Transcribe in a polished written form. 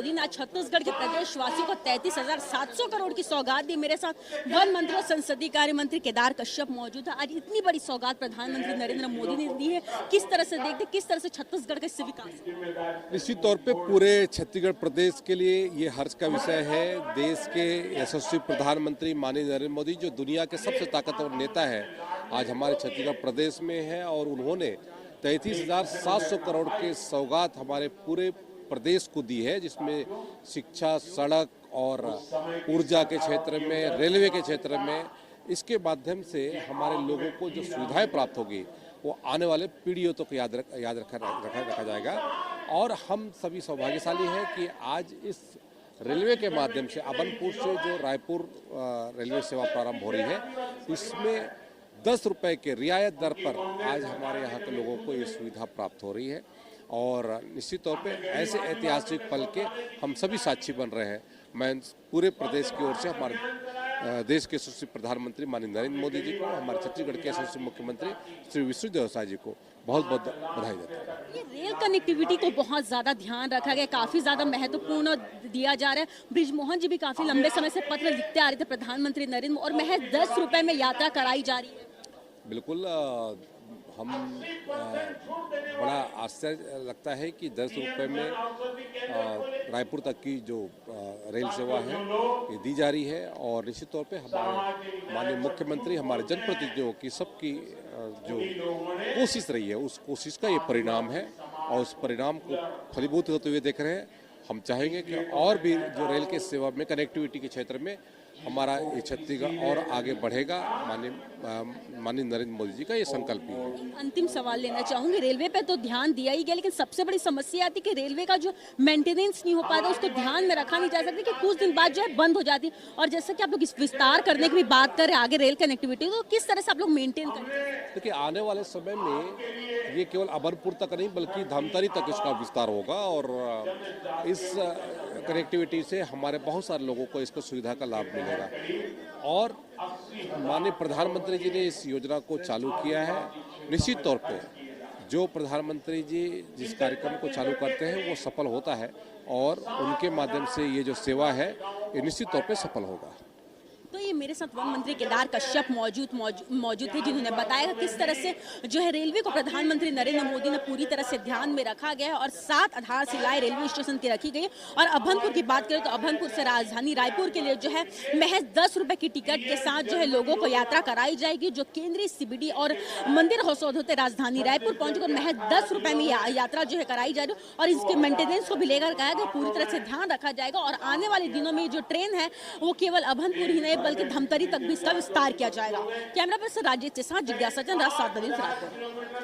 मोदी ने आज छत्तीसगढ़ के प्रदेशवासियों को 33,700 करोड़ की सौगात दी। मेरे साथ वन मंत्री और संसदीय कार्य मंत्री केदार कश्यप मौजूद है। आज इतनी बड़ी सौगात प्रधानमंत्री नरेंद्र मोदी ने दी है, किस तरह से देखते, किस तरह से छत्तीसगढ़ का इससे विकास? निश्चित तौर पे पूरे छत्तीसगढ़ प्रदेश के लिए ये हर्ष का विषय है। देश के यशस्वी प्रधानमंत्री माननीय नरेंद्र मोदी, जो दुनिया के सबसे ताकतवर नेता है, आज हमारे छत्तीसगढ़ प्रदेश में है और उन्होंने 33,700 करोड़ के सौगात हमारे पूरे प्रदेश को दी है, जिसमें शिक्षा, सड़क और ऊर्जा के क्षेत्र में, रेलवे के क्षेत्र में। इसके माध्यम से हमारे लोगों को जो सुविधाएं प्राप्त होगी वो आने वाले पीढ़ियों तक याद रखा जाएगा। और हम सभी सौभाग्यशाली हैं कि आज इस रेलवे के माध्यम से अभनपुर से जो रायपुर रेलवे सेवा प्रारंभ हो रही है, इसमें 10 रुपए के रियायत दर पर आज हमारे यहाँ के लोगों को ये सुविधा प्राप्त हो रही है। और निश्चित तौर पे ऐसे ऐतिहासिक पल के हम सभी साक्षी बन रहे हैं। मैं पूरे प्रदेश की ओर से हमारे देश के यशस्वी प्रधानमंत्री माननीय नरेंद्र मोदी जी को, हमारे छत्तीसगढ़ के यशस्वी मुख्यमंत्री श्री विष्णुदेव साय जी को बहुत बहुत बधाई देता हूँ। ये रेल कनेक्टिविटी को बहुत ज्यादा ध्यान रखा गया, काफी ज्यादा महत्वपूर्ण दिया जा रहा है। बृजमोहन जी भी काफी लंबे समय से पत्र लिखते आ रहे थे प्रधानमंत्री नरेंद्र, और महज 10 रुपए में यात्रा कराई जा रही है। बिल्कुल, हम बड़ा आश्चर्य लगता है कि 10 रुपये में रायपुर तक की जो रेल सेवा है ये दी जा रही है। और निश्चित तौर पे हमारे माननीय मुख्यमंत्री, हमारे जनप्रतिनिधियों की सबकी जो कोशिश रही है, उस कोशिश का ये परिणाम है और उस परिणाम को फलीभूत होते हुए देख रहे हैं। हम चाहेंगे कि और भी जो रेल के सेवा में, कनेक्टिविटी के क्षेत्र में हमारा ये छत्तीसगढ़ और आगे बढ़ेगा। माननीय नरेंद्र मोदी जी का ये संकल्प ही है। अंतिम सवाल लेना चाहूंगी, रेलवे पे तो ध्यान दिया ही गया, लेकिन सबसे बड़ी समस्या आती है कि रेलवे का जो मेंटेनेंस नहीं हो पाता, उसको ध्यान में रखा नहीं जा सकता कि कुछ दिन बाद जो है बंद हो जाती है। और जैसे कि आप लोग इस विस्तार करने की भी बात करें आगे रेल कनेक्टिविटी, तो किस तरह से आप लोग मेंटेन करें? देखिए, आने वाले समय में ये केवल अभनपुर तक नहीं बल्कि धमतरी तक इसका विस्तार होगा और इस कनेक्टिविटी से हमारे बहुत सारे लोगों को इसको सुविधा का लाभ मिलेगा। और माननीय प्रधानमंत्री जी ने इस योजना को चालू किया है। निश्चित तौर पे जो प्रधानमंत्री जी जिस कार्यक्रम को चालू करते हैं वो सफल होता है और उनके माध्यम से ये जो सेवा है ये निश्चित तौर पे सफल होगा। तो ये मेरे साथ वन मंत्री केदार कश्यप मौजूद थे, जिन्होंने बताया किस तरह से जो है रेलवे को प्रधानमंत्री नरेंद्र मोदी ने पूरी तरह से ध्यान में रखा गया है और 7 आधारशिलाएं रेलवे स्टेशन की रखी गई। और अभनपुर की बात करें तो अभनपुर से राजधानी रायपुर के लिए जो है महज 10 रुपए की टिकट के साथ जो है लोगों को यात्रा कराई जाएगी। जो केंद्रीय सीबीडी और मंदिर हौसौद होते राजधानी रायपुर पहुंचकर महज 10 रुपए में यात्रा जो है कराई जा रही है। और इसके मेंटेनेंस को भी लेकर कहा गया, पूरी तरह से ध्यान रखा जाएगा। और आने वाले दिनों में जो ट्रेन है वो केवल अभनपुर ही नहीं बल्कि धमतरी तक भी इसका विस्तार किया जाएगा। कैमरा पर्सन राजेश के साथ जिज्ञासा चंद्र, रात 7 बजे रायपुर।